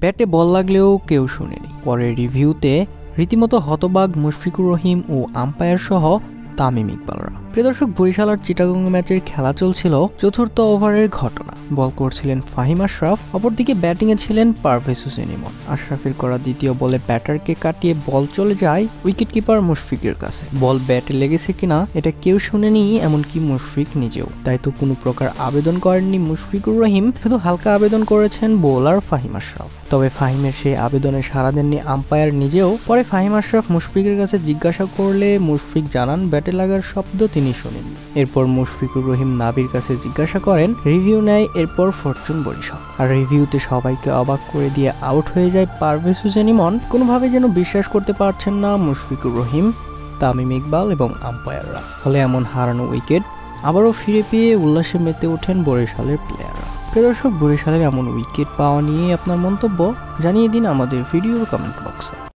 ব্যাটে বল লাগলেও কেউ শুনেনি। পরে রিভিউতে রীতিমতো হতবাক মুশফিকুর রহিম ও আম্পায়ার সহ তামিম ইকবালরা। প্রিয় দর্শক, বরিশাল আর চিটাগং ম্যাচের খেলা চলছিল। চতুর্থ ওভারের ঘটনা। বল করছিলেন ফাহিম আশরাফ, অপরদিকে ব্যাটিংয়ে ছিলেন পারভেজ হোসেন ইমন। আশরাফের করা দ্বিতীয় বলে ব্যাটারকে কাটিয়ে বল চলে যায় উইকেট কিপার মুশফিকের কাছে। বল ব্যাটে লেগেছে কিনা এটা কেউ শুনেনি, এমনকি মুশফিক নিজেও। তাই তো কোনো প্রকার আবেদন করেননি মুশফিকুর রহিম, শুধু হালকা আবেদন করেছেন বোলার ফাহিম আশরাফ। তবে ফাহিমের সেই আবেদনে সাড়া দেননি আম্পায়ার নিজেও। পরে ফাহিম আশরাফ মুশফিকের কাছে জিজ্ঞাসা করলে মুশফিক জানান ব্যাটে লাগার শব্দ তিনি শোনেন। এরপর মুশফিকুর রহিম নাবির কাছে জিজ্ঞাসা করেন, রিভিউ নেয় এরপর ফরচুন বরিশাল। আর রিভিউতে সবাইকে অবাক করে দিয়ে আউট হয়ে যায় পারভেজ হোসেন ইমন। কোনোভাবে যেন বিশ্বাস করতে পারছেন না মুশফিকুর রহিম, তামিম ইকবাল এবং আম্পায়াররা। ফলে এমন হারানো উইকেট আবারও ফিরে পেয়ে উল্লাসে মেতে ওঠেন বরিশালের প্লেয়াররা। প্রিয় দর্শক, বরিশালের এমন উইকেট পাওয়া নিয়ে আপনার মন্তব্য জানিয়ে দিন আমাদের ভিডিওর কমেন্ট বক্সে।